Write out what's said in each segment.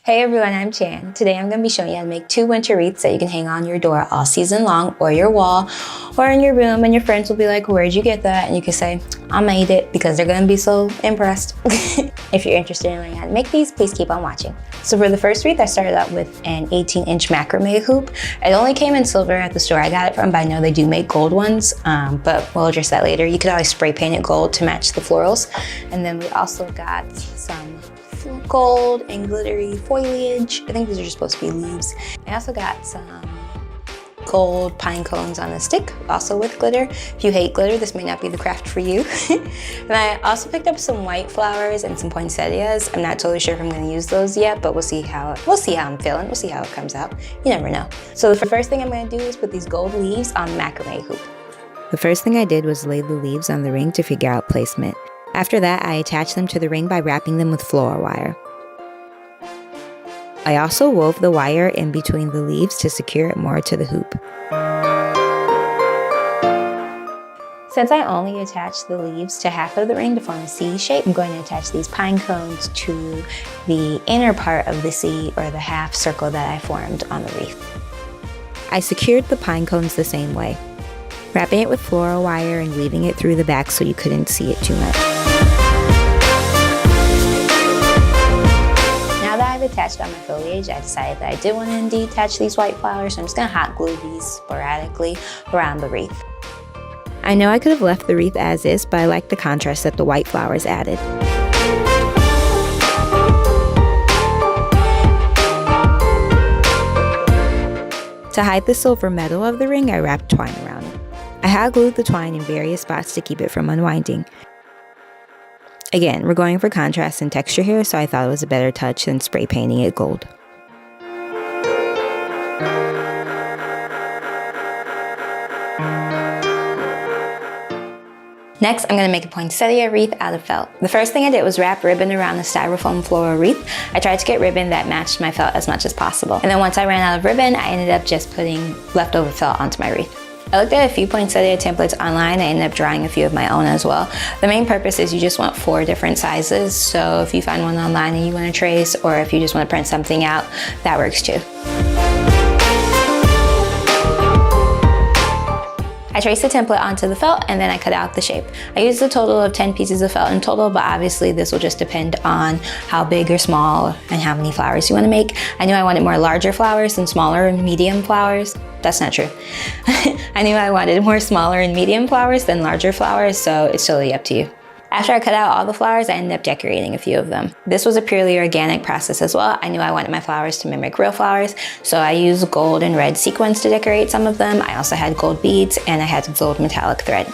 Hey everyone, I'm Chann. Today I'm going to be showing you how to make 2 winter wreaths that you can hang on your door all season long, or your wall, or in your room, and your friends will be like, where'd you get that? And you can say, I made it, because they're going to be so impressed. If you're interested in learning how to make these, please keep on watching. So for the first wreath, I started out with an 18-inch macrame hoop. It only came in silver at the store I got it from, but I know they do make gold ones, but we'll address that later. You could always spray paint it gold to match the florals. And then we also got some gold and glittery foliage. I think these are just supposed to be leaves. I also got some gold pine cones on a stick, also with glitter. If you hate glitter, this may not be the craft for you. And I also picked up some white flowers and some poinsettias. I'm not totally sure if I'm going to use those yet, but we'll see how I'm feeling. We'll see how it comes out. You never know. So the first thing I'm going to do is put these gold leaves on the macrame hoop. The first thing I did was lay the leaves on the ring to figure out placement. After that, I attached them to the ring by wrapping them with floral wire. I also wove the wire in between the leaves to secure it more to the hoop. Since I only attached the leaves to half of the ring to form a C shape, I'm going to attach these pine cones to the inner part of the C, or the half circle that I formed on the wreath. I secured the pine cones the same way, wrapping it with floral wire and weaving it through the back so you couldn't see it too much. Now that I've attached all my foliage, I decided that I did want to indeed attach these white flowers, so I'm just going to hot glue these sporadically around the wreath. I know I could have left the wreath as is, but I like the contrast that the white flowers added. To hide the silver metal of the ring, I wrapped twine around it. I hot glued the twine in various spots to keep it from unwinding. Again, we're going for contrast and texture here, so I thought it was a better touch than spray painting it gold. Next, I'm going to make a poinsettia wreath out of felt. The first thing I did was wrap ribbon around the styrofoam floral wreath. I tried to get ribbon that matched my felt as much as possible. And then once I ran out of ribbon, I ended up just putting leftover felt onto my wreath. I looked at a few poinsettia templates online. I ended up drawing a few of my own as well. The main purpose is you just want 4 different sizes. So if you find one online and you want to trace, or if you just want to print something out, that works too. I traced the template onto the felt, and then I cut out the shape. I used a total of 10 pieces of felt in total, but obviously this will just depend on how big or small and how many flowers you want to make. I knew I wanted more larger flowers than smaller and medium flowers. That's not true. I knew I wanted more smaller and medium flowers than larger flowers, so it's totally up to you. After I cut out all the flowers, I ended up decorating a few of them. This was a purely organic process as well. I knew I wanted my flowers to mimic real flowers, so I used gold and red sequins to decorate some of them. I also had gold beads, and I had some gold metallic thread.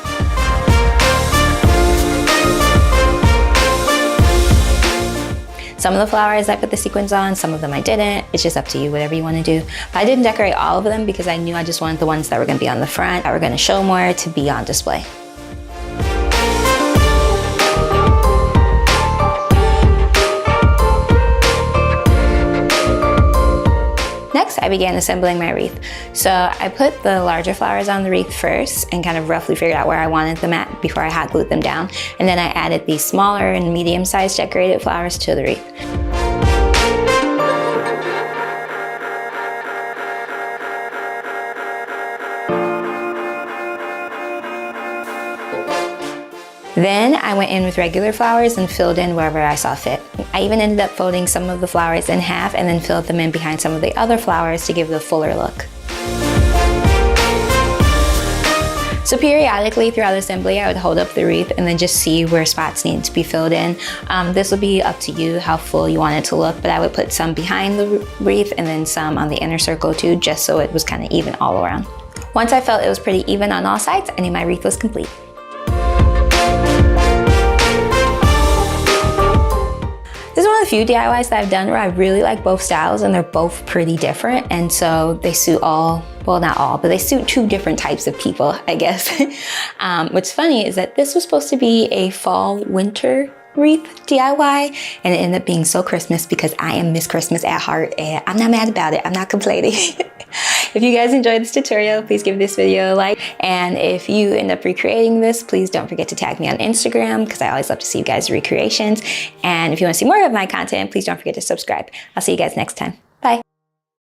Some of the flowers I put the sequins on, some of them I didn't. It's just up to you, whatever you want to do. But I didn't decorate all of them because I knew I just wanted the ones that were going to be on the front, that were going to show more, to be on display. Next, I began assembling my wreath. So I put the larger flowers on the wreath first and kind of roughly figured out where I wanted them at before I hot glued them down. And then I added these smaller and medium-sized decorated flowers to the wreath. Then I went in with regular flowers and filled in wherever I saw fit. I even ended up folding some of the flowers in half and then filled them in behind some of the other flowers to give the fuller look. So periodically throughout assembly, I would hold up the wreath and then just see where spots needed to be filled in. This will be up to you how full you want it to look, but I would put some behind the wreath and then some on the inner circle too, just so it was kind of even all around. Once I felt it was pretty even on all sides, I knew my wreath was complete. This is one of the few DIYs that I've done where I really like both styles, and they're both pretty different, and so they suit all, well, not all, but they suit 2 different types of people, I guess. What's funny is that this was supposed to be a fall-winter wreath DIY, and it ended up being so Christmas because I am Miss Christmas at heart, and I'm not mad about it. I'm not complaining. If you guys enjoyed this tutorial, please give this video a like. And if you end up recreating this, please don't forget to tag me on Instagram because I always love to see you guys' recreations. And if you want to see more of my content, please don't forget to subscribe. I'll see you guys next time.